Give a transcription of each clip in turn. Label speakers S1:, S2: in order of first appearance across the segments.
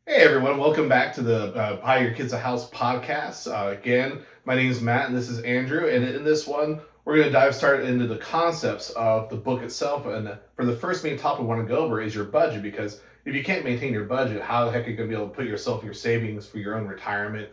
S1: Hey everyone, welcome back to the Buy Your Kids a House podcast. Again, my name is Matt and this is Andrew. And in this one, we're going to start into the concepts of the book itself. And for the first main topic we want to go over is your budget, because if you can't maintain your budget, how the heck are you going to be able to put yourself in your savings for your own retirement,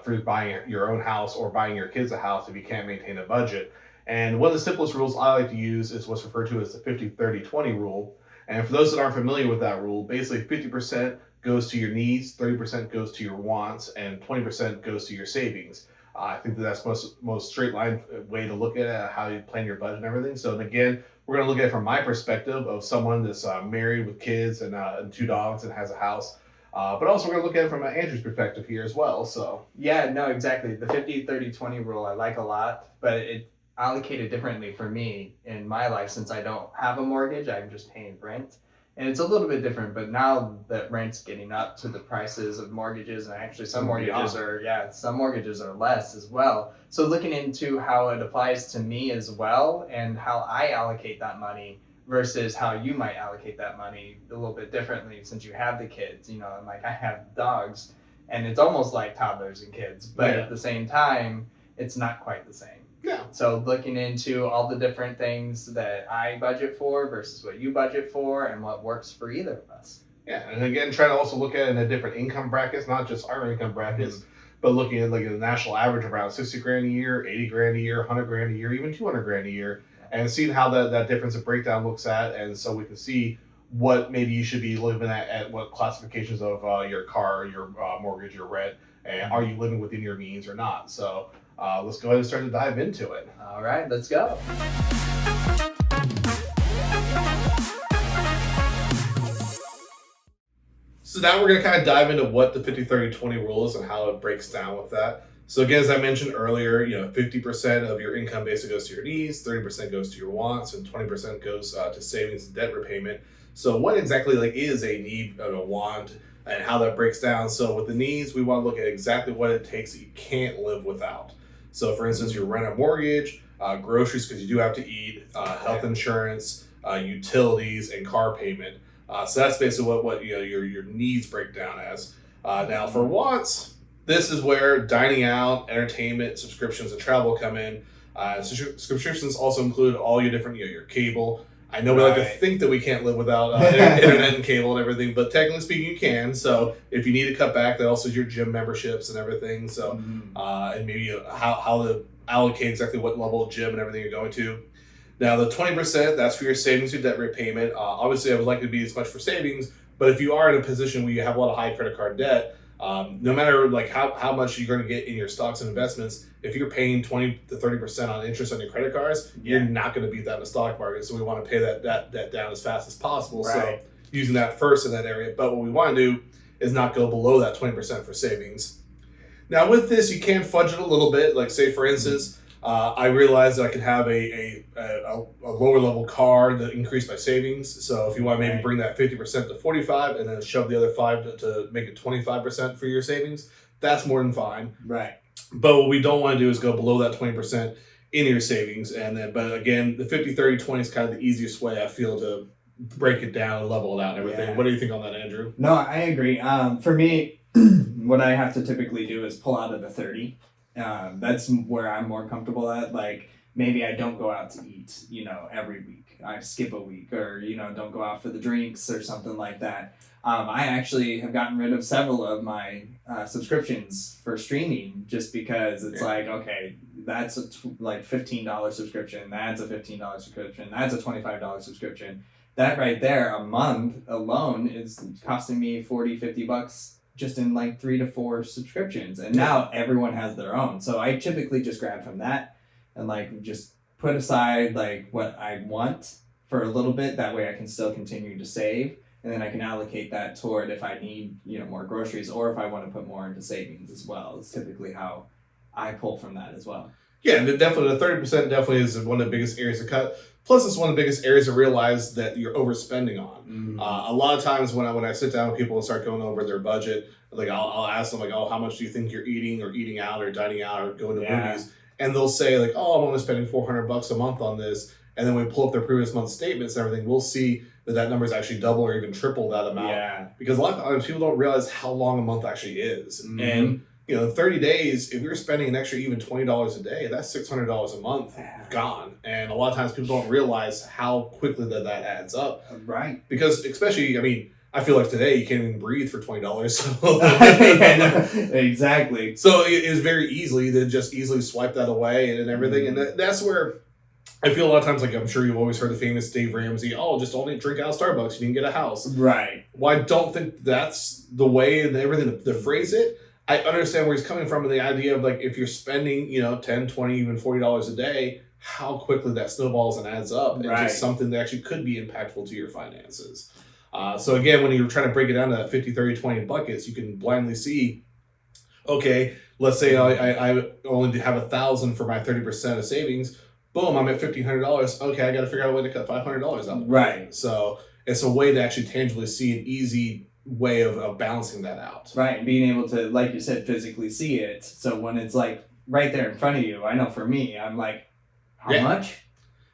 S1: for buying your own house or buying your kids a house if you can't maintain a budget? And one of the simplest rules I like to use is what's referred to as the 50-30-20 rule. And for those that aren't familiar with that rule, basically 50% goes to your needs, 30% goes to your wants, and 20% goes to your savings. I think that's most straight line way to look at it, how you plan your budget and everything. So, and again, we're going to look at it from my perspective of someone that's married with kids and two dogs and has a house. But also, we're going to look at it from Andrew's perspective here as well. So,
S2: Yeah, no, exactly. The 50-30-20 rule I like a lot, but it allocated differently for me in my life since I don't have a mortgage. I'm just paying rent. And it's a little bit different, but now that rent's getting up to the prices of mortgages, and actually some mortgages are less as well. So looking into how it applies to me as well and how I allocate that money versus how you might allocate that money a little bit differently since you have the kids. Like I have dogs and it's almost like toddlers and kids, but
S1: Yeah.
S2: at the same time, it's not quite the same.
S1: Yeah.
S2: So looking into all the different things that I budget for versus what you budget for and what works for either of us.
S1: Yeah, and again, try to also look at it in a different income brackets, not just our income brackets, but looking at like a national average of around 60 grand a year, 80 grand a year, 100 grand a year, even 200 grand a year, and seeing how that difference of breakdown looks at, and so we can see what maybe you should be living at what classifications of your car, your mortgage, your rent, and are you living within your means or not. So let's go ahead and start to dive into it.
S2: All right, let's go.
S1: So now we're going to kind of dive into what the 50-30-20 rule is and how it breaks down with that. So again, as I mentioned earlier, 50% of your income basically goes to your needs, 30% goes to your wants, and 20% goes to savings and debt repayment. So what exactly is a need and a want and how that breaks down? So with the needs, we want to look at exactly what it takes that you can't live without. So for instance, your rent and mortgage, groceries because you do have to eat, health insurance, utilities, and car payment. So that's basically what your needs break down as. Now for wants, this is where dining out, entertainment, subscriptions, and travel come in. Subscriptions also include all your different your cable. I know we like to think that we can't live without internet and cable and everything, but technically speaking, you can. So if you need to cut back, that also is your gym memberships and everything. So and maybe how to allocate exactly what level of gym and everything you're going to. Now, the 20%, that's for your savings or debt repayment. Obviously, I would like it to be as much for savings, but if you are in a position where you have a lot of high credit card debt, no matter how much you're going to get in your stocks and investments, if you're paying 20 to 30% on interest on your credit cards, you're not going to beat that in the stock market. So we want to pay that down as fast as possible.
S2: Right.
S1: So using that first in that area. But what we want to do is not go below that 20% for savings. Now, with this, you can fudge it a little bit. Like, say, for instance, I realized that I could have a lower level car that increased my savings. So if you want to maybe bring that 50% to 45 and then shove the other 5 to make it 25% for your savings, that's more than fine.
S2: Right.
S1: But what we don't want to do is go below that 20% in your savings. But again, the 50-30-20 is kind of the easiest way I feel to break it down and level it out and everything.
S2: Yeah.
S1: What do you think on that, Andrew?
S2: No, I agree. For me, what I have to typically do is pull out of the 30. That's where I'm more comfortable at. Like maybe I don't go out to eat, every week. I skip a week or, don't go out for the drinks or something like that. I actually have gotten rid of several of my subscriptions for streaming just because it's like, okay, that's a $15 subscription. That's a $15 subscription. That's a $25 subscription. That right there, a month alone is costing me $40-$50 just in 3 to 4 subscriptions. And now everyone has their own. So I typically just grab from that and just put aside what I want for a little bit. That way I can still continue to save. And then I can allocate that toward if I need, more groceries or if I want to put more into savings as well. It's typically how I pull from that as well.
S1: Yeah, and definitely the 30% definitely is one of the biggest areas to cut. Plus, it's one of the biggest areas to realize that you're overspending on. A lot of times when I sit down with people and start going over their budget, I'll ask them how much do you think you're eating or eating out or dining out or going to movies, and they'll say I'm only spending $400 a month on this, and then we pull up their previous month's statements and everything, we'll see that number is actually double or even triple that amount.
S2: Yeah.
S1: Because a lot of times people don't realize how long a month actually is.
S2: Mm-hmm.
S1: And, 30 days, if you're spending an extra even $20 a day, that's $600 a month gone. And a lot of times people don't realize how quickly that adds up.
S2: Right.
S1: Because especially, I feel like today you can't even breathe for $20. So.
S2: Exactly.
S1: So it is very easily to just easily swipe that away and everything.
S2: Mm-hmm.
S1: And that's where I feel a lot of times, like I'm sure you've always heard the famous Dave Ramsey, just only drink out of Starbucks, you can get a house.
S2: Right.
S1: Well, I don't think that's the way and everything to phrase it. I understand where he's coming from and the idea of like if you're spending, $10, $20, even $40 a day, how quickly that snowballs and adds up into something that actually could be impactful to your finances. So again, when you're trying to break it down to 50, 30, 20 buckets, you can blindly see, okay, let's say I only have 1,000 for my 30% of savings. Boom, I'm at $1,500. Okay, I got to figure out a way to cut $500 out.
S2: Right.
S1: So it's a way to actually tangibly see an easy way of balancing that out.
S2: Right, and being able to, like you said, physically see it. So when it's like right there in front of you, I know for me, I'm like, how much?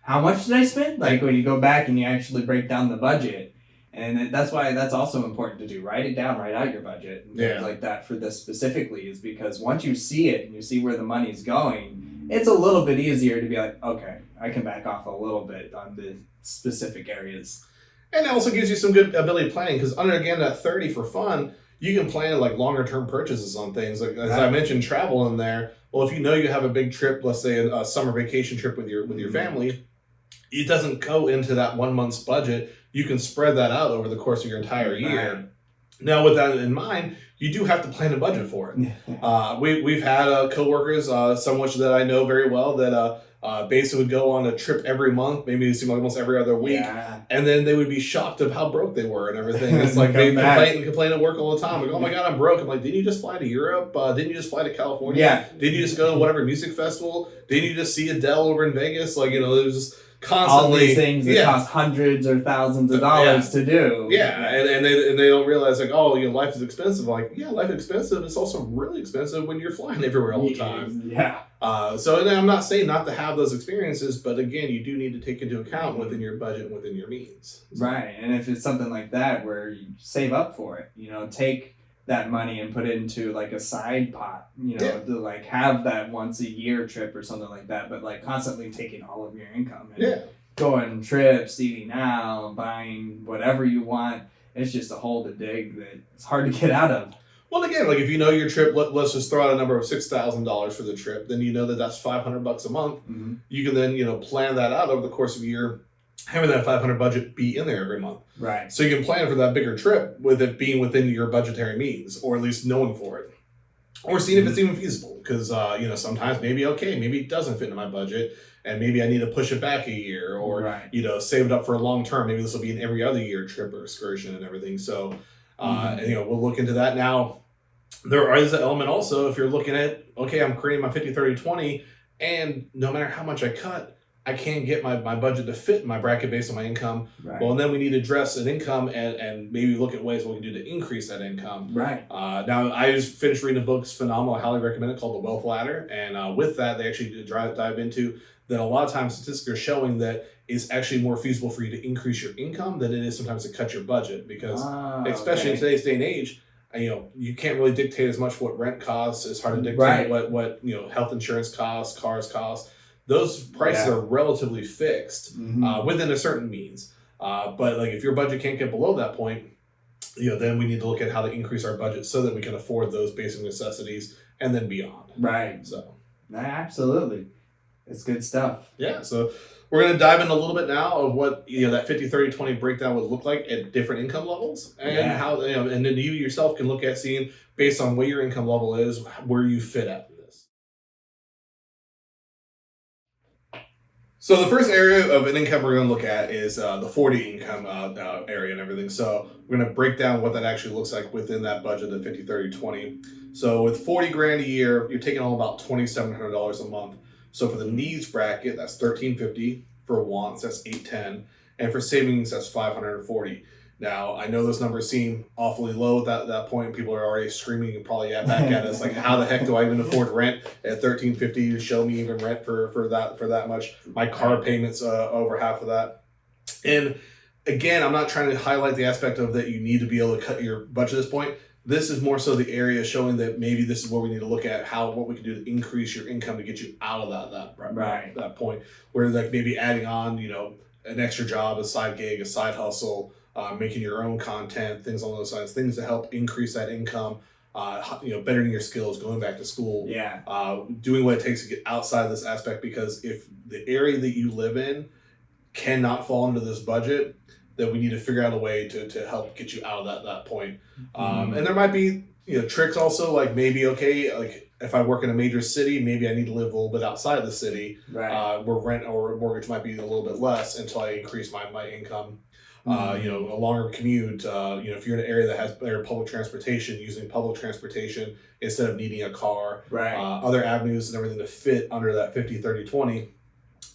S2: How much did I spend? Like when you go back and you actually break down the budget. And that's why that's also important to do. Write it down, write out your budget and things like that for this specifically, is because once you see it and you see where the money's going, it's a little bit easier to be like, okay, I can back off a little bit on the specific areas.
S1: And it also gives you some good ability planning because under, again, that 30 for fun, you can plan like longer term purchases on things. Like as I mentioned, travel in there. Well, if you have a big trip, let's say a summer vacation trip with your family, it doesn't go into that 1 month's budget. You can spread that out over the course of your entire year. Right. Now, with that in mind, you do have to plan a budget for it. We've had coworkers, some which that I know very well, that basically would go on a trip every month, maybe it seemed like almost every other week, and then they would be shocked of how broke they were and everything. It's like they complain at work all the time. Like, oh my God, I'm broke. I'm like, didn't you just fly to Europe? Didn't you just fly to California?
S2: Yeah.
S1: Didn't you just go to whatever music festival? Didn't you just see Adele over in Vegas? Like, there's just constantly
S2: all these things that cost hundreds or thousands of dollars to do.
S1: And they don't realize like, life is expensive. Like, life is expensive. It's also really expensive when you're flying everywhere all the time. So I'm not saying not to have those experiences, but again, you do need to take into account within your budget and within your means.
S2: Right. And if it's something like that where you save up for it, take that money and put it into like a side pot, to like have that once a year trip or something like that, but like constantly taking all of your income and going on trips, eating out, buying whatever you want. It's just a hole to dig that it's hard to get out of.
S1: Well, again, like if your trip, let's just throw out a number of $6,000 for the trip, then that's $500 a month. Mm-hmm. You can then, plan that out over the course of a year, having that 500 budget be in there every month.
S2: Right.
S1: So you can plan for that bigger trip with it being within your budgetary means, or at least knowing for it. Or seeing if it's even feasible. Because, sometimes maybe it doesn't fit into my budget, and maybe I need to push it back a year, or, save it up for a long term. Maybe this will be an every other year trip or excursion and everything. So, we'll look into that. Now, there is an element also, if you're looking at, okay, I'm creating my 50, 30, 20, and no matter how much I cut, I can't get my budget to fit my bracket based on my income. Right. Well, and then we need to address an income and maybe look at ways what we can do to increase that income.
S2: Right.
S1: Now, I just finished reading a book. It's phenomenal. I highly recommend it, called The Wealth Ladder. And with that, they actually dive into that a lot of times statistics are showing that it's actually more feasible for you to increase your income than it is sometimes to cut your budget. Because especially in today's day and age, you can't really dictate as much what rent costs. It's hard to dictate what health insurance costs, cars cost. Those prices are relatively fixed within a certain means. But like if your budget can't get below that point, then we need to look at how to increase our budget so that we can afford those basic necessities and then beyond.
S2: Right.
S1: So
S2: absolutely. It's good stuff.
S1: Yeah. So we're going to dive in a little bit now of what that 50, 30, 20 breakdown would look like at different income levels, and how and then you yourself can look at seeing based on what your income level is, where you fit at this. So the first area of an income we're going to look at is the 40 income area and everything. So we're going to break down what that actually looks like within that budget of 50, 30, 20. So with 40 grand a year, you're taking home about $2,700 a month. So for the needs bracket, that's $1,350. For wants, that's $810. And for savings, that's $540. Now, I know those numbers seem awfully low at that point. People are already screaming and probably back at us like, how the heck do I even afford rent at $1,350? Show me even rent for that much. My car payment's over half of that. And again, I'm not trying to highlight the aspect of that you need to be able to cut your budget at this point. This is more so the area showing that maybe this is where we need to look at what we can do to increase your income to get you out of that point where like maybe adding on, an extra job, a side gig, a side hustle, making your own content, things along those lines, things to help increase that income. Bettering your skills, going back to school, doing what it takes to get outside of this aspect, because if the area that you live in cannot fall into this budget, then we need to figure out a way to help get you out of that point. And there might be tricks also, like maybe like if I work in a major city, maybe I need to live a little bit outside of the city, where rent or mortgage might be a little bit less until I increase my income. A longer commute, if you're in an area that has better public transportation, using public transportation instead of needing a car, other avenues and everything to fit under that 50-30-20.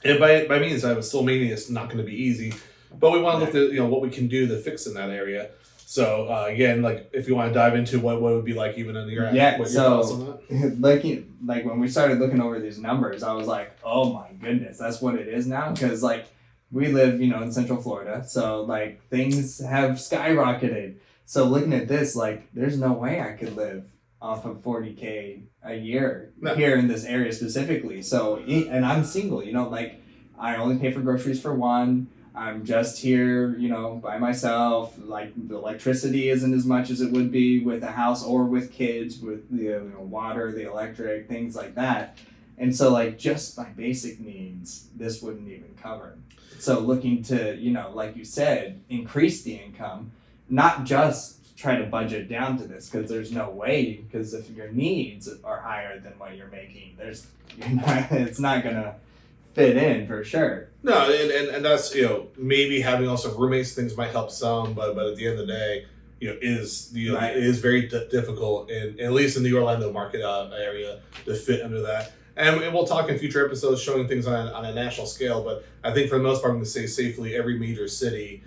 S1: And by means, I would still mean it's not going to be easy, but we want to look at what we can do to fix in that area. So again, like if you want to dive into what it would be like even in your thoughts on that?
S2: like when we started looking over these numbers, I was like, oh my goodness, that's what it is now, because like we live in Central Florida, so like things have skyrocketed. So looking at this, like there's no way I could live off of $40K a year here in this area specifically. So, and I'm single, like I only pay for groceries for one. I'm just here, by myself. Like the electricity isn't as much as it would be with a house or with kids, with the water, the electric, things like that. And so like just my basic needs, this wouldn't even cover. So looking to, like you said, increase the income, not just try to budget down to this, because there's no way, because if your needs are higher than what you're making, it's not going to fit in for sure.
S1: No, and that's, maybe having also roommates, things might help some, but at the end of the day, it is very difficult, at least in the Orlando market area, to fit under that. And we'll talk in future episodes showing things on a national scale, but I think for the most part, I'm going to say safely every major city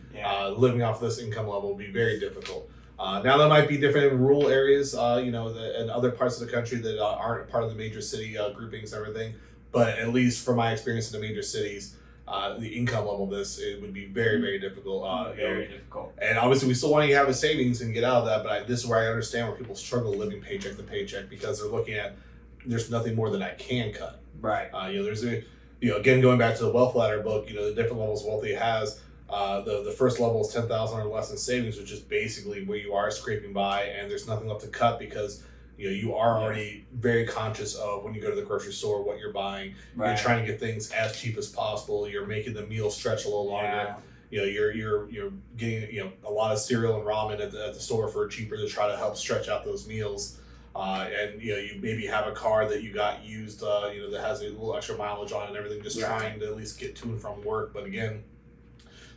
S1: living off this income level will be very difficult. Now that might be different in rural areas, and other parts of the country that aren't part of the major city groupings and everything. But at least from my experience in the major cities, the income level of it would be very, very difficult.
S2: Very difficult.
S1: And obviously, we still want you to have a savings and get out of that. But this is where I understand where people struggle living paycheck to paycheck, because they're looking at there's nothing more than I can cut.
S2: Right.
S1: There's again, going back to the wealth ladder book, the different levels of wealth he has. The first level is 10,000 or less in savings, which is basically where you are scraping by, and there's nothing left to cut because you are already very conscious of when you go to the grocery store what you're buying. You're trying to get things as cheap as possible. You're making the meal stretch a little longer. You're getting a lot of cereal and ramen at the store for cheaper to try to help stretch out those meals. And you maybe have a car that you got used, that has a little extra mileage on it and everything, just trying to at least get to and from work. But again,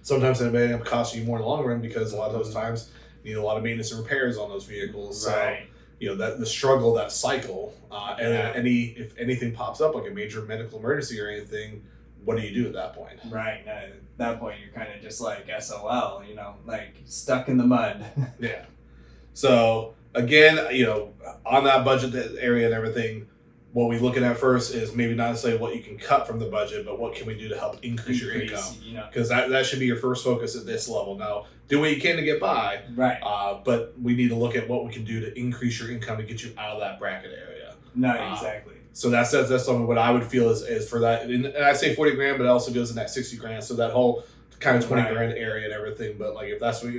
S1: sometimes it may end up costing you more in the long run, because a lot of those times you need a lot of maintenance and repairs on those vehicles. So that the struggle, that cycle, and then if anything pops up like a major medical emergency or anything, what do you do at that point?
S2: Right. At that point, you're kind of just like SOL, like stuck in the mud.
S1: Yeah. So again, on that budget area and everything, what we're looking at first is maybe not necessarily what you can cut from the budget, but what can we do to help increase your income? Because that should be your first focus at this level. Now, do what you can to get by,
S2: right?
S1: But we need to look at what we can do to increase your income to get you out of that bracket area.
S2: No, exactly.
S1: So that's something what I would feel is for that. And I say 40 grand, but it also goes in that 60 grand. So that whole kind of 20 grand area and everything. But like if that's where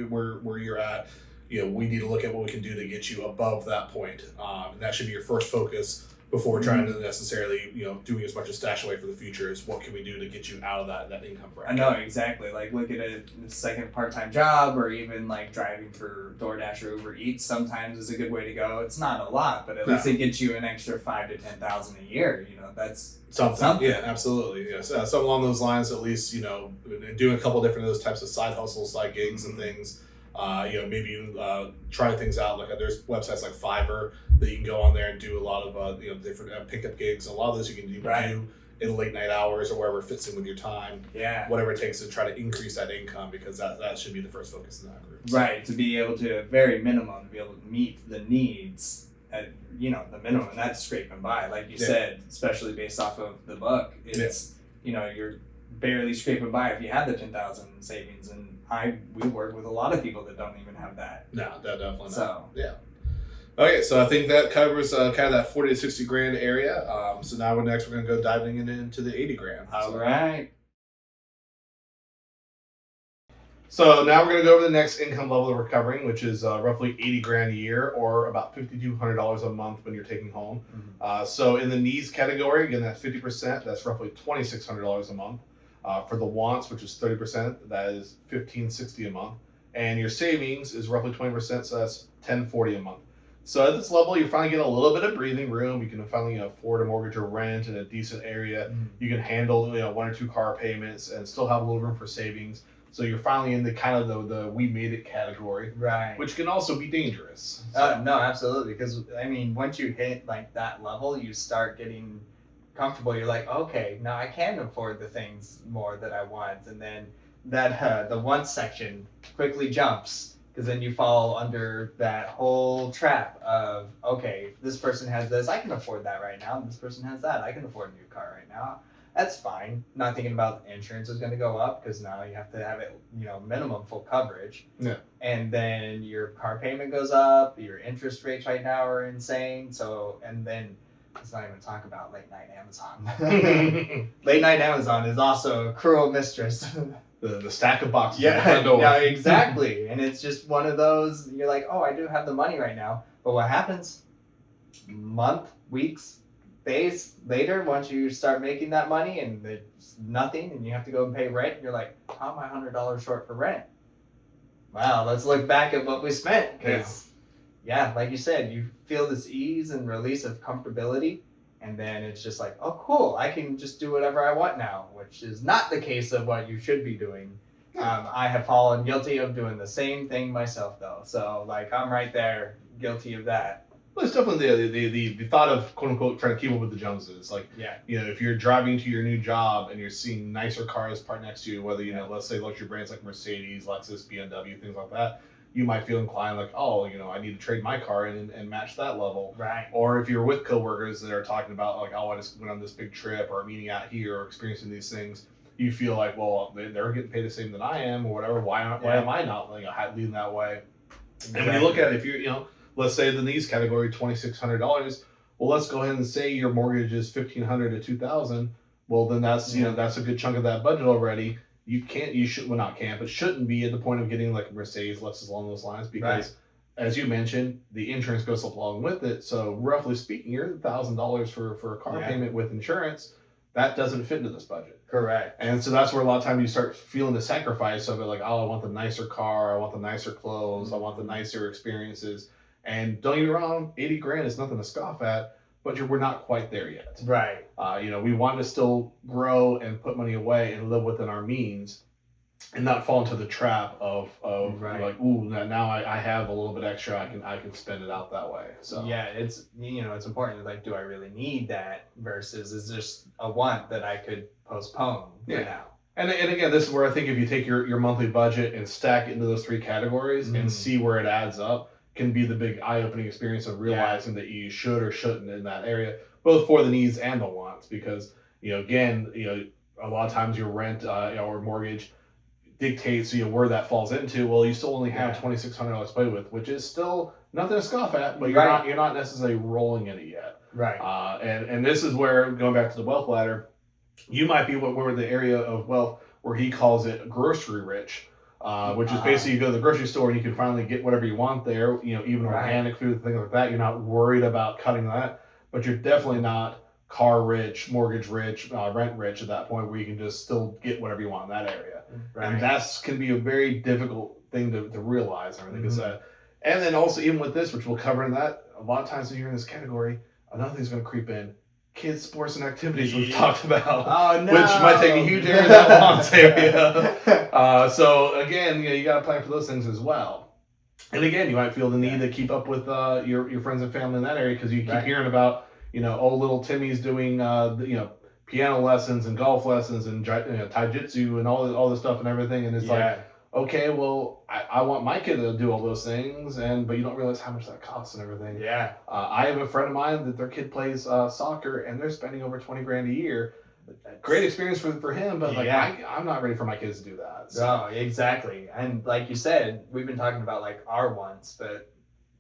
S1: you're at, we need to look at what we can do to get you above that point. And that should be your first focus before trying to necessarily, doing as much as stash away for the future, is what can we do to get you out of that income bracket.
S2: I know, exactly. Like look at a second part-time job, or even like driving for DoorDash or Uber Eats sometimes is a good way to go. It's not a lot, but at least it gets you an extra $5,000 to $10,000 a year. That's something.
S1: Yeah, absolutely. Yes, something along those lines. At least doing a couple different of those types of side hustles, side gigs, and things. Maybe try things out. Like there's websites like Fiverr that you can go on there and do a lot of different pickup gigs. A lot of those you can do in late night hours or wherever it fits in with your time.
S2: Yeah. Whatever
S1: it takes to try to increase that income, because that should be the first focus in that group. So.
S2: Right. To be able to, very minimum, to be able to meet the needs at the minimum, and that's scraping by, like you said, especially based off of the book. It's you're barely scraping by if you had the 10,000 savings, and we work with a lot of people that don't even have that.
S1: No, definitely not.
S2: So
S1: yeah. Okay, so I think that covers kind of that 40 to 60 grand area. So now we're going to go diving into the 80 grand.
S2: All right.
S1: So now we're going to go over the next income level that we're covering, which is roughly 80 grand a year, or about $5,200 a month when you're taking home.
S2: Mm-hmm.
S1: So in the needs category, again, that's 50%. That's roughly $2,600 a month. For the wants, which is 30%, that is $1,560 a month. And your savings is roughly 20%, so that's $1,040 a month. So at this level, you're finally getting a little bit of breathing room. You can finally afford a mortgage or rent in a decent area.
S2: Mm-hmm.
S1: You can handle 1 or 2 car payments and still have a little room for savings. So you're finally in the kind of the we made it category,
S2: Right.
S1: which can also be dangerous. So.
S2: No, absolutely. Because I mean, once you hit like that level, you start getting comfortable. You're like, okay, now I can afford the things more that I want, and then that the want section quickly jumps, because then you fall under that whole trap of, okay, this person has this, I can afford that right now. And this person has that, I can afford a new car right now. That's fine. Not thinking about insurance is going to go up, because now you have to have it, minimum full coverage.
S1: Yeah.
S2: And then your car payment goes up. Your interest rates right now are insane. So, and then let's not even talk about late night Amazon. Late night Amazon is also a cruel mistress.
S1: The stack of boxes. Yeah,
S2: yeah, exactly. And it's just one of those. You're like, oh, I do have the money right now, but what happens? Month, weeks, days later, once you start making that money and it's nothing, and you have to go and pay rent, you're like, how am I $100 short for rent? Wow, let's look back at what we spent, because like you said, you feel this ease and release of comfortability, and then it's just like, oh cool, I can just do whatever I want now, which is not the case of what you should be doing. I have fallen guilty of doing the same thing myself, though, so like I'm right there guilty of that.
S1: Well, it's definitely the thought of, quote unquote, trying to keep up with the Joneses. Like, if you're driving to your new job and you're seeing nicer cars parked next to you, whether, let's say luxury brands like Mercedes, Lexus, BMW, things like that, you might feel inclined like, oh, I need to trade my car in and match that level.
S2: Right.
S1: Or if you're with coworkers that are talking about like, oh, I just went on this big trip or meeting out here or experiencing these things, you feel like, well, they're getting paid the same than I am or whatever. Why am I not leading that way? Exactly. And when you look at it, if you're, let's say the needs category, $2,600. Well, let's go ahead and say your mortgage is $1,500 to $2,000. Well, then that's that's a good chunk of that budget already. Shouldn't be at the point of getting like a Mercedes, Lexus along those lines, because as you mentioned, the insurance goes along with it. So roughly speaking, you're $1,000 for a car payment with insurance. That doesn't fit into this budget.
S2: Correct.
S1: And so that's where a lot of times you start feeling the sacrifice of it, like, oh, I want the nicer car, I want the nicer clothes, I want the nicer experiences. And don't get me wrong, 80 grand is nothing to scoff at, but we're not quite there yet.
S2: Right.
S1: We want to still grow and put money away and live within our means, and not fall into the trap of like, ooh, now I have a little bit extra, I can spend it out that way. So
S2: it's it's important, like, do I really need that versus is this a want that I could postpone for now?
S1: And again, this is where I think if you take your monthly budget and stack it into those 3 categories and see where it adds up, can be the big eye-opening experience of realizing that you should or shouldn't in that area, both for the needs and the wants. Because again, a lot of times your rent or mortgage dictates where that falls into. Well, you still only have $2,600 to play with, which is still nothing to scoff at, but you're not necessarily rolling in it yet. Right. And this is where, going back to the wealth ladder, you might be where the area of wealth where he calls it grocery rich. Which is basically you go to the grocery store and you can finally get whatever you want there, even organic food, things like that. You're not worried about cutting that, but you're definitely not car rich, mortgage rich, rent rich at that point where you can just still get whatever you want in that area. Right. And that's can be a very difficult thing to realize. I think and then also even with this, which we'll cover in that, a lot of times when you're in this category, another thing's going to creep in. Kids, sports, and activities we've talked about, which might take a huge area of that wants area. So again, you got to plan for those things as well. And again, you might feel the need to keep up with your friends and family in that area because you keep hearing about little Timmy's doing piano lessons and golf lessons and taijutsu and all this stuff and everything, and it's like, okay, well, I want my kid to do all those things, but you don't realize how much that costs and everything. Yeah. I have a friend of mine that their kid plays soccer, and they're spending over $20 grand a year. great experience for him, but like
S2: Yeah.
S1: I'm not ready for my kids to do that. So.
S2: No, exactly. And like you said, we've been talking about like our wants, but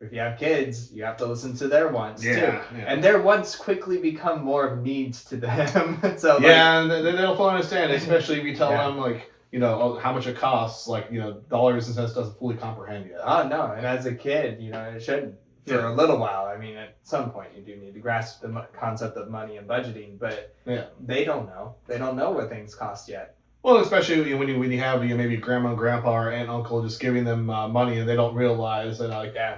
S2: if you have kids, you have to listen to their wants too.
S1: Yeah.
S2: And their wants quickly become more of needs to them. So
S1: yeah, and they don't fully understand, especially if you tell
S2: Yeah.
S1: them like, you know, how much it costs, like, you know, dollars and cents doesn't fully comprehend yet.
S2: Oh no, and as a kid, you know, it shouldn't for a little while. I mean, at some point you do need to grasp the concept of money and budgeting, but they don't know. They don't know what things cost yet.
S1: Well, especially when you have maybe grandma and grandpa or aunt and uncle just giving them money and they don't realize. And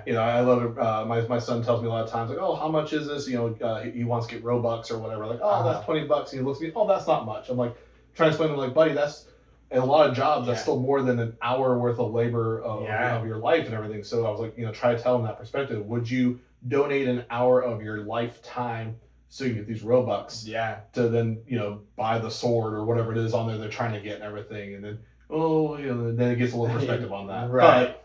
S1: you know, I love it. My son tells me a lot of times like, oh, how much is this? You know, he wants to get Robux or whatever. Like, oh, that's $20. And he looks at me, oh, that's not much. I'm like trying to explain to him like, buddy, that's in a lot of jobs that's still more than an hour worth of labor of your life and everything. So I was like, you know, try to tell him that perspective. Would you donate an hour of your lifetime so you get these Robux to then, you know, buy the sword or whatever it is on there they're trying to get and everything, and then you know, then it gets a little perspective on that.
S2: Right.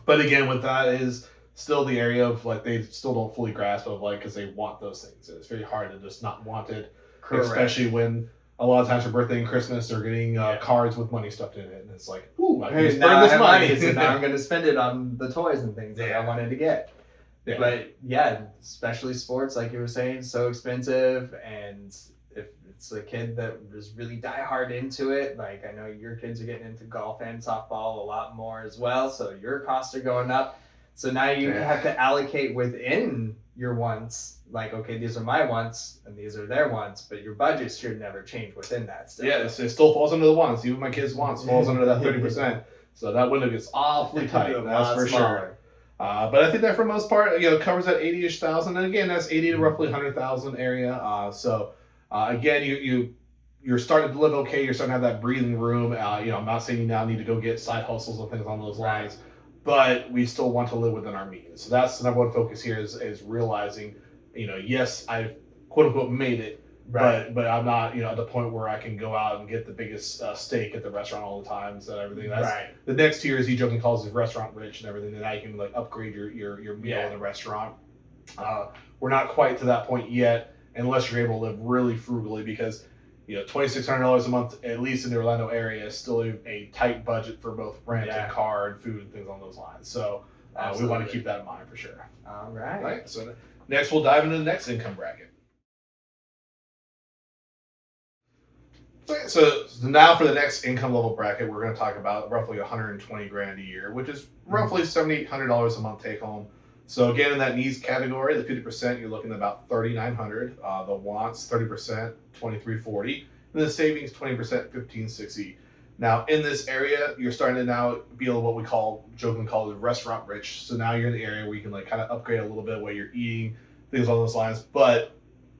S1: But again, with that is still the area of like they still don't fully grasp of like because they want those things. It's very hard to just not want it, especially when a lot of times for birthday and Christmas they're getting cards with money stuffed in it, and it's like, ooh, I can just burn this money.
S2: So now I'm going to spend it on the toys and things that I wanted to get. Yeah. But especially sports, like you were saying, so expensive. And if it's a kid that is really diehard into it, like I know your kids are getting into golf and softball a lot more as well, so your costs are going up. So now you have to allocate within your wants, like, okay, these are my wants and these are their wants, but your budget should never change within that stuff.
S1: Yeah, it still falls under the wants. Even my kids' wants falls under that 30%. So that window gets awfully tight, that's for sure. But I think that for the most part, you know, covers that 80-ish thousand, and again, that's 80 to roughly 100,000 area. So again, you're starting to live okay. You're starting to have that breathing room. You know, I'm not saying you now need to go get side hustles and things on those lines, but we still want to live within our means. So that's the number one focus here is realizing, you know, yes, I've quote unquote made it. Right. But I'm not, you know, at the point where I can go out and get the biggest steak at the restaurant all the time and everything. That's the next tier is he joking calls it restaurant rich and everything. And now you can like upgrade your meal in the restaurant. We're not quite to that point yet, unless you're able to live really frugally, because you know $2,600 a month at least in the Orlando area is still a tight budget for both rent and car and food and things along those lines. So we want to keep that in mind for sure.
S2: All right.
S1: So next we'll dive into the next income bracket. So now for the next income level bracket, we're going to talk about roughly 120 grand a year, which is roughly $7,800 a month take home. So again, in that needs category, the 50%, you're looking at about $3,900. The wants, 30%, $2,340. And the savings, 20%, $1,560. Now in this area, you're starting to now be what we jokingly call the restaurant rich. So now you're in the area where you can like kind of upgrade a little bit what you're eating, things along those lines. But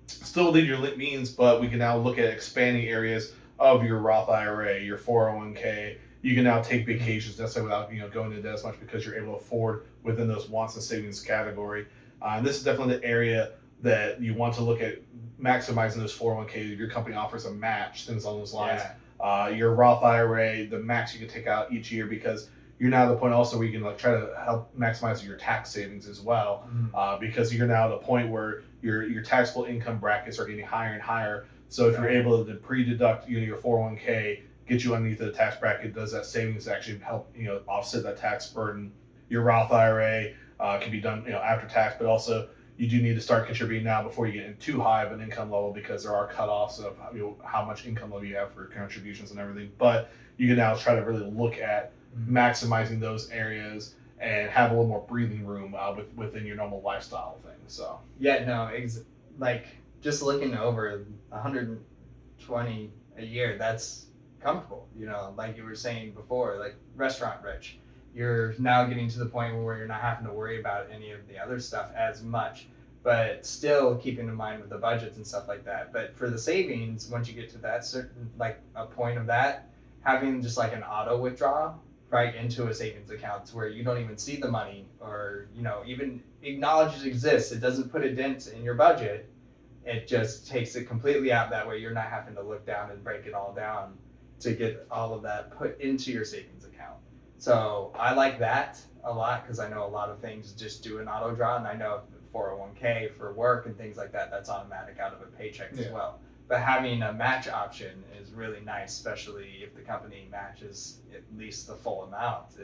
S1: still within your means, but we can now look at expanding areas of your Roth IRA, your 401k. You can now take vacations necessarily without going into debt as much because you're able to afford within those wants and savings category. And this is definitely the area that you want to look at maximizing those 401k. If your company offers a match, things along those lines. Your Roth IRA, the max you can take out each year, because you're now at the point also where you can like try to help maximize your tax savings as well, because you're now at a point where your taxable income brackets are getting higher and higher. So if you're able to pre-deduct your 401k, get you underneath the tax bracket, does that savings actually help offset that tax burden? Your Roth IRA can be done after tax, but also you do need to start contributing now before you get in too high of an income level, because there are cutoffs of how much income level you have for contributions and everything. But you can now try to really look at maximizing those areas and have a little more breathing room within your normal lifestyle thing. So
S2: like just looking over 120 a year, that's comfortable. Like you were saying before, like restaurant rich, you're now getting to the point where you're not having to worry about any of the other stuff as much, but still keeping in mind with the budgets and stuff like that. But for the savings, once you get to that certain like a point of that, having just like an auto withdrawal right into a savings account where you don't even see the money, or even acknowledge it exists, it doesn't put a dent in your budget, it just takes it completely out. That way you're not having to look down and break it all down to get all of that put into your savings account. So I like that a lot, because I know a lot of things just do an auto draw, and I know 401k for work and things like that, that's automatic out of a paycheck as well. But having a match option is really nice, especially if the company matches at least the full amount.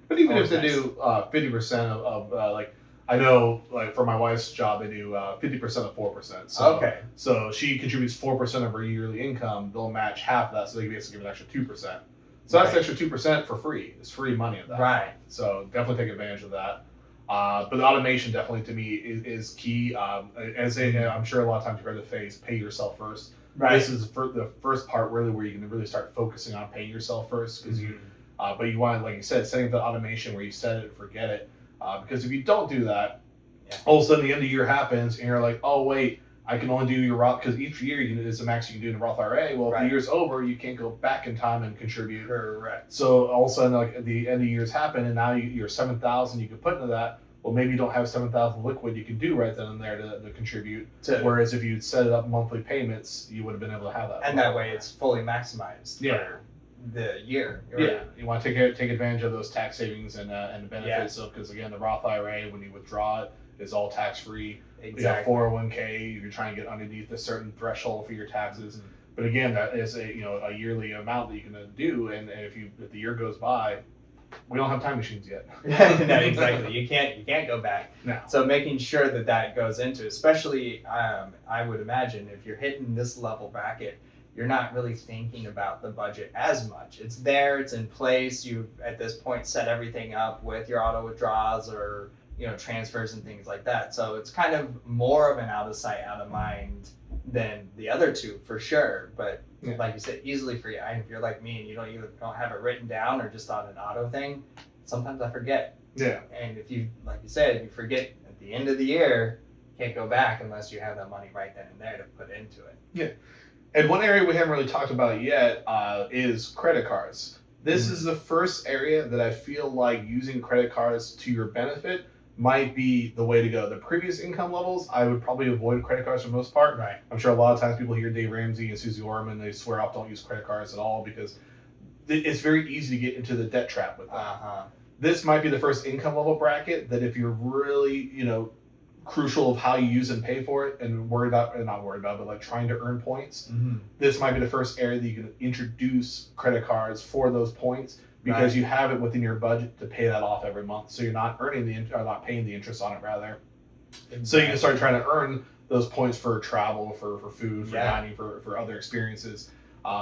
S1: But even if
S2: always
S1: they
S2: nice.
S1: do 50% of like, I know like for my wife's job they do 50% of 4%. So
S2: Okay.
S1: so she contributes 4% of her yearly income. They'll match half of that, so they basically give an extra 2%. So that's the extra 2% for free. It's free money of that.
S2: Right.
S1: So definitely take advantage of that. But the automation definitely to me is key. I'm sure a lot of times you've heard the phrase "pay yourself first."
S2: Right.
S1: This is the first part really where you can really start focusing on paying yourself first because you. But you want, like you said, setting up the automation where you set it and forget it. Because if you don't do that, all of a sudden the end of the year happens and you're like, oh wait, I can only do your Roth because each year it's a max you can do in a Roth IRA. Well, if the year's over, you can't go back in time and contribute.
S2: Correct.
S1: So all of a sudden, like the end of the years happen, and now you're 7,000 you can put into that. Well, maybe you don't have 7,000 liquid you can do right then and there to contribute. Whereas if you'd set it up monthly payments, you would have been able to have that.
S2: And that way, it's fully maximized. For the year.
S1: Yeah, you want to take advantage of those tax savings and the benefits. So because again, the Roth IRA when you withdraw it is all tax free.
S2: Exactly.
S1: 401k, you're trying to get underneath a certain threshold for your taxes. But again, that is a yearly amount that you can do. And if the year goes by, we don't have time machines yet.
S2: No, exactly. You can't go back.
S1: No.
S2: So making sure that goes into, especially I would imagine if you're hitting this level bracket, you're not really thinking about the budget as much. It's there, it's in place. You've at this point set everything up with your auto withdrawals or transfers and things like that. So it's kind of more of an out of sight, out of mind than the other two for sure. But like you said, easily for you. If you're like me and you don't have it written down or just on an auto thing, sometimes I forget.
S1: Yeah.
S2: And if you, like you said, you forget at the end of the year, you can't go back unless you have that money right then and there to put into it.
S1: Yeah. And one area we haven't really talked about yet is credit cards. This is the first area that I feel like using credit cards to your benefit might be the way to go. The previous income levels, I would probably avoid credit cards for the most part.
S2: Right.
S1: I'm sure a lot of times people hear Dave Ramsey and Susie Orman, they swear off don't use credit cards at all because it's very easy to get into the debt trap with that. This might be the first income level bracket that if you're really, crucial of how you use and pay for it and not worried about, but like trying to earn points, this might be the first area that you can introduce credit cards for those points because you have it within your budget to pay that off every month. So you're not not paying the interest on it rather. Exactly. So you can start trying to earn those points for travel, for food, for dining, for other experiences,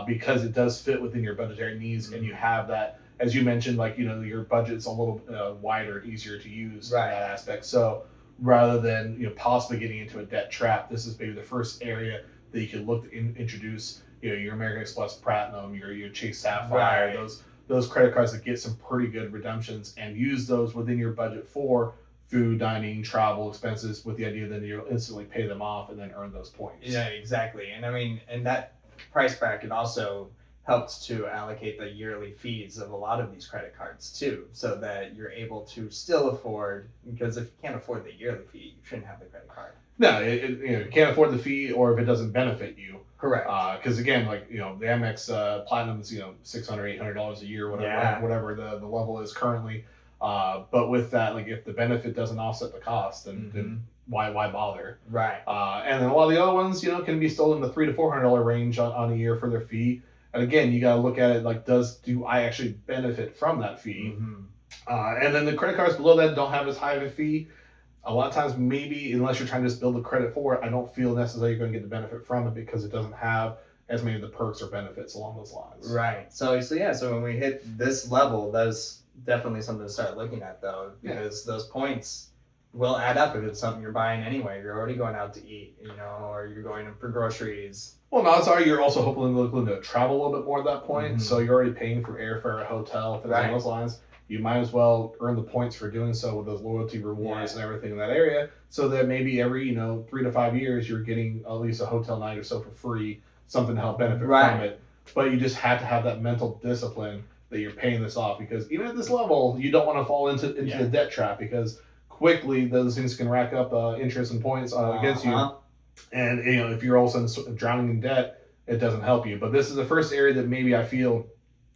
S1: because it does fit within your budgetary needs and you have that, as you mentioned, like, your budget's a little wider, easier to use in that aspect. So rather than possibly getting into a debt trap, this is maybe the first area that you can look to introduce your American Express Platinum, your Chase Sapphire, those credit cards that get some pretty good redemptions, and use those within your budget for food, dining, travel expenses, with the idea that you'll instantly pay them off and then earn those points.
S2: Yeah, exactly. And I mean, and that price bracket also helps to allocate the yearly fees of a lot of these credit cards too, so that you're able to still afford, because if you can't afford the yearly fee, you shouldn't have the credit card.
S1: No, you can't afford the fee, or if it doesn't benefit you.
S2: Correct.
S1: Because again, like the Amex Platinum is $600-$800 a year, whatever the level is currently. But with that, like if the benefit doesn't offset the cost, then why bother?
S2: Right.
S1: And then a lot of the other ones, can be still in the $300 to $400 range on a year for their fee. And again, you got to look at it like, do I actually benefit from that fee? And then the credit cards below that don't have as high of a fee. A lot of times, maybe unless you're trying to just build the credit for it, I don't feel necessarily you're going to get the benefit from it because it doesn't have as many of the perks or benefits along those lines.
S2: Right. So when we hit this level, that's definitely something to start looking at, though, because those points will add up if it's something you're buying anyway. You're already going out to eat, or you're going in for groceries.
S1: Well, no, sorry, you're also hopefully looking to travel a little bit more at that point. So you're already paying for airfare, a hotel, things along those lines. You might as well earn the points for doing so with those loyalty rewards and everything in that area, so that maybe every 3 to 5 years you're getting at least a hotel night or so for free, something to help benefit from it. But you just have to have that mental discipline that you're paying this off, because even at this level, you don't want to fall into the debt trap, because quickly those things can rack up interest and points against you. And if you're all of a sudden drowning in debt, it doesn't help you. But this is the first area that maybe I feel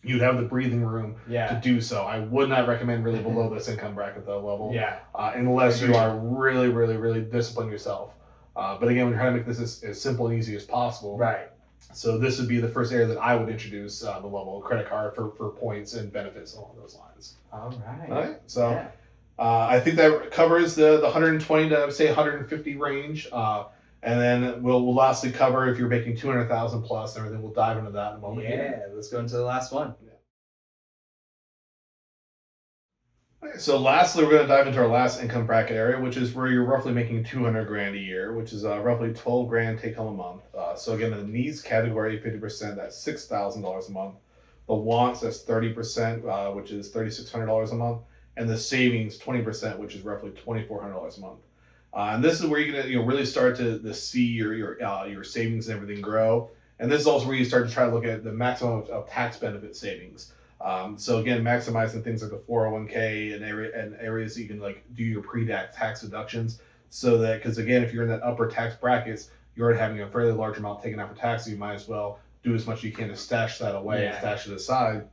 S1: you'd have the breathing room to do so. I would not recommend really below this income bracket, though, level. Unless you are really, really, really disciplined yourself. But again, we're trying to make this as simple and easy as possible.
S2: Right.
S1: So this would be the first area that I would introduce the level of credit card for points and benefits along those lines.
S2: All right.
S1: All right. So
S2: Yeah.
S1: I think that covers the 120 to say 150 range. And then we'll lastly cover if you're making 200,000 plus and everything. We'll dive into that in a moment.
S2: Yeah. Let's go into the last one.
S1: Okay, so lastly, we're going to dive into our last income bracket area, which is where you're roughly making 200 grand a year, which is roughly 12 grand take home a month. So again, in the needs category, 50%, that's $6,000 a month. The wants, that's 30%, which is $3,600 a month. And the savings, 20%, which is roughly $2,400 a month. And this is where you're gonna really start to see your savings and everything grow. And this is also where you start to try to look at the maximum of tax benefit savings. So again, maximizing things like the 401k and areas that you can like do your pre-tax deductions, so that, because again, if you're in that upper tax brackets, you're already having a fairly large amount taken out for taxes. You might as well do as much as you can to stash that away and stash it aside.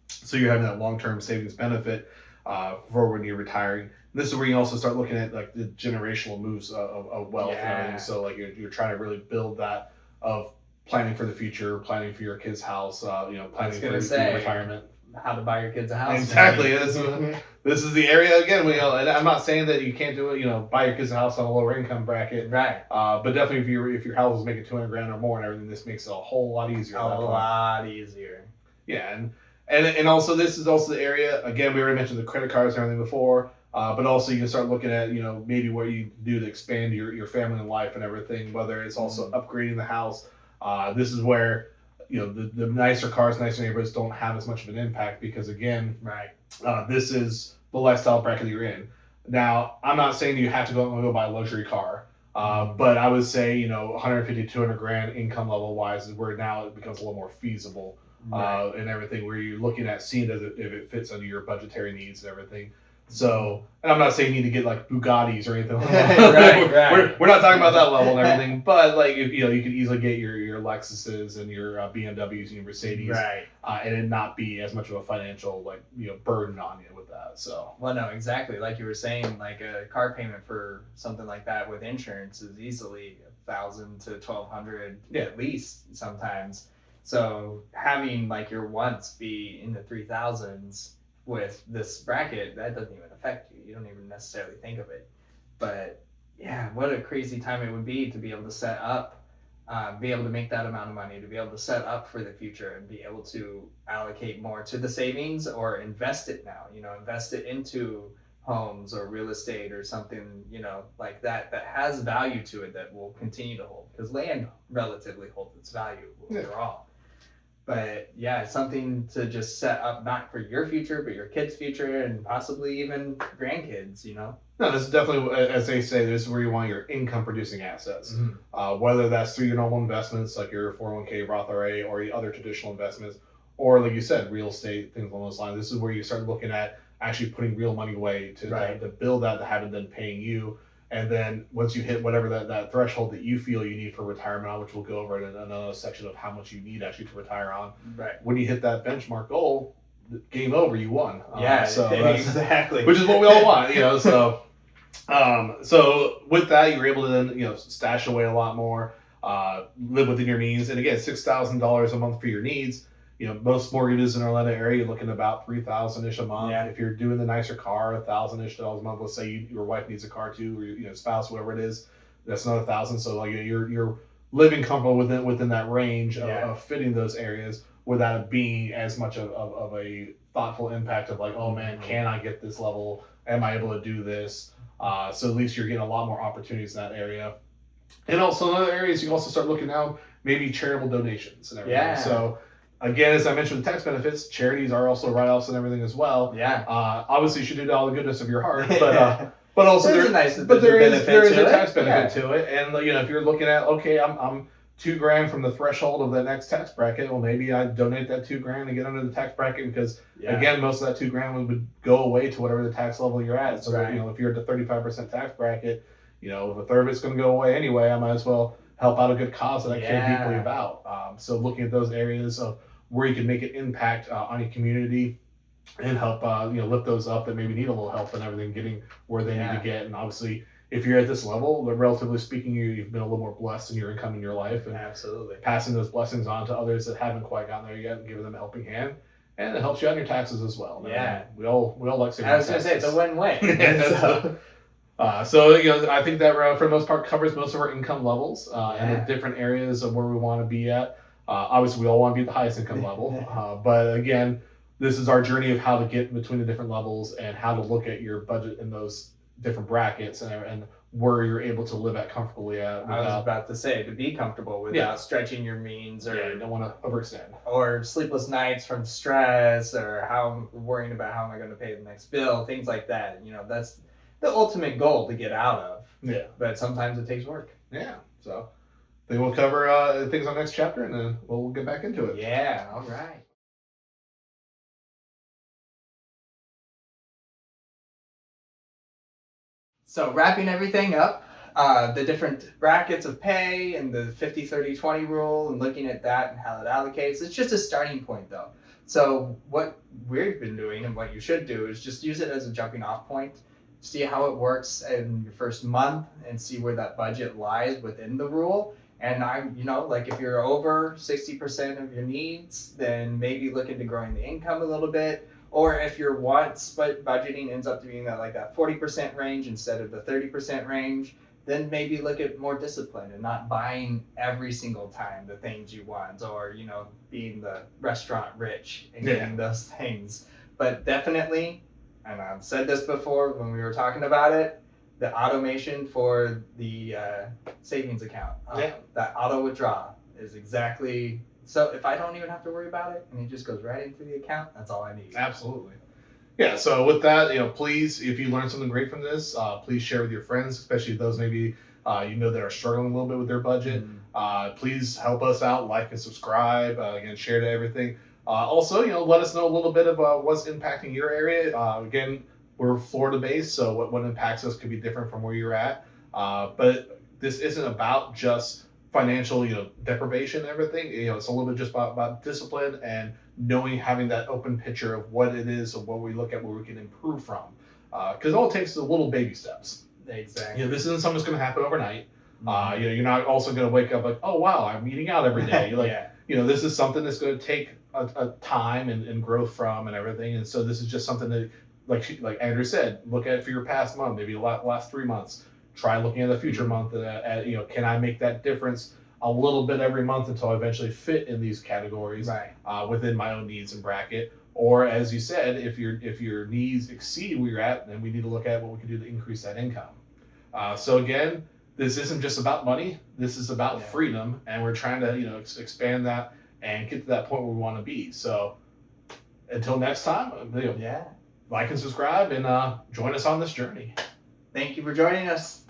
S1: So you're having that long-term savings benefit for when you're retiring. This is where you also start looking at like the generational moves of wealth and everything. So like you're trying to really build that of planning for the future, planning for your kid's house, planning for your retirement.
S2: How to buy your kids a house.
S1: Exactly. This is the area again. And I'm not saying that you can't do it. Buy your kids a house on a lower income bracket.
S2: Right.
S1: But definitely if your house is making 200 grand or more and everything, this makes it a whole lot easier.
S2: A lot easier.
S1: Yeah, and also this is also the area. Again, we already mentioned the credit cards and everything before. But also you can start looking at maybe what you do to expand your family and life and everything. Whether it's also upgrading the house. This is where the nicer cars, nicer neighborhoods don't have as much of an impact because again, this is the lifestyle bracket you're in. Now, I'm not saying you have to go out and go buy a luxury car, but I would say 150, 200 grand income level wise is where now it becomes a little more feasible and everything. Where you're looking at seeing if it fits under your budgetary needs and everything. So, and I'm not saying you need to get like Bugattis or anything like that. We're not talking about that level and everything, but like if you could easily get your Lexuses and your BMWs and your Mercedes, and it not be as much of a financial burden on you with that. So,
S2: well, no, exactly like you were saying, like a car payment for something like that with insurance is easily $1,000 to $1,200 at least sometimes. So having like your wants be in the 3,000s. With this bracket, that doesn't even affect you. You don't even necessarily think of it. But yeah, what a crazy time it would be to be able to set up, be able to make that amount of money, to be able to set up for the future and be able to allocate more to the savings or invest it now, invest it into homes or real estate or something, like that has value to it that will continue to hold, because land relatively holds its value overall. But yeah, it's something to just set up, not for your future, but your kids' future and possibly even grandkids, No,
S1: this is definitely, as they say, this is where you want your income producing assets. Whether that's through your normal investments, like your 401k, Roth IRA, or your other traditional investments, or like you said, real estate, things along those lines. This is where you start looking at actually putting real money away to build that, to have it then paying you. And then once you hit whatever that threshold that you feel you need for retirement on, which we'll go over in another section of how much you need actually to retire on. When you hit that benchmark goal, game over, you won.
S2: So exactly.
S1: Which is what we all want, So, so with that, you're able to then stash away a lot more, live within your means, and again, $6,000 a month for your needs. Most mortgages in our Orlando area, you're looking at about $3,000-ish a month. If you're doing the nicer car, $1,000-ish a month. Let's say your wife needs a car too, or your spouse, whoever it is, that's another $1,000. So like you're living comfortable within that range of fitting those areas without it being as much of a thoughtful impact of like, oh man, can I get this level? Am I able to do this? So at least you're getting a lot more opportunities in that area. And also in other areas, you can also start looking now maybe charitable donations and everything. So. Again, as I mentioned with tax benefits, charities are also write-offs and everything as well. Obviously, you should do it all the goodness of your heart, but also there is a tax benefit to it. And if you're looking at I'm $2,000 from the threshold of the next tax bracket, well maybe I donate that $2,000 and get under the tax bracket because again most of that $2,000 would go away to whatever the tax level you're at. So if you're at the 35% tax bracket, if a third of it's going to go away anyway, I might as well help out a good cause that I care deeply about. So looking at those areas of where you can make an impact on your community and help lift those up that maybe need a little help and everything getting where they need to get. And obviously if you're at this level, relatively speaking, you've been a little more blessed in your income in your life, and
S2: Absolutely.
S1: passing those blessings on to others that haven't quite gotten there yet, and giving them a helping hand. And it helps you on your taxes as well.
S2: Yeah.
S1: We all like saving
S2: I was going to say,
S1: taxes.
S2: it's a win-win.
S1: So I think that for the most part covers most of our income levels and the different areas of where we want to be at. Obviously, we all want to be at the highest income level, but again, this is our journey of how to get between the different levels and how to look at your budget in those different brackets and where you're able to live at comfortably at.
S2: I was about to say, to be comfortable without stretching your means, or
S1: you don't want to overextend,
S2: or sleepless nights from stress, or how worrying about how am I going to pay the next bill, things like that. That's the ultimate goal to get out of.
S1: Yeah.
S2: But sometimes it takes work.
S1: Yeah. So I think we'll cover things on next chapter, and then we'll get back into it.
S2: Yeah. All right. So wrapping everything up, the different brackets of pay and the 50-30-20 rule, and looking at that and how it allocates. It's just a starting point, though. So what we've been doing and what you should do is just use it as a jumping off point. See how it works in your first month and see where that budget lies within the rule. And like if you're over 60% of your needs, then maybe look into growing the income a little bit. Or if your wants budgeting ends up being that 40% range instead of the 30% range, then maybe look at more discipline and not buying every single time the things you want, or being the restaurant rich and getting those things. But definitely, and I've said this before when we were talking about it, the automation for the savings account, that auto withdrawal is exactly. So if I don't even have to worry about it and it just goes right into the account, that's all I need.
S1: Absolutely. Yeah, so with that, please, if you learned something great from this, please share with your friends, especially those maybe that are struggling a little bit with their budget. Please help us out, like and subscribe, again, share to everything. Also, let us know a little bit of what's impacting your area. Again, we're Florida-based, so what impacts us could be different from where you're at. But this isn't about just financial, deprivation and everything. It's a little bit just about discipline and knowing, having that open picture of what it is and what we look at, where we can improve from. Because all it takes is little baby steps.
S2: Exactly.
S1: This isn't something that's going to happen overnight. You're not also going to wake up like, oh wow, I'm eating out every day. You're like, this is something that's going to take a time and growth from and everything. And so this is just something that, like Andrew said, look at it for your past month, maybe the last 3 months. Try looking at the future month at can I make that difference a little bit every month until I eventually fit in these categories within my own needs and bracket. Or as you said, if your needs exceed where you're at, then we need to look at what we can do to increase that income. So again, this isn't just about money. This is about freedom, and we're trying to expand that and get to that point where we want to be. So until next time, like and subscribe and join us on this journey.
S2: Thank you for joining us.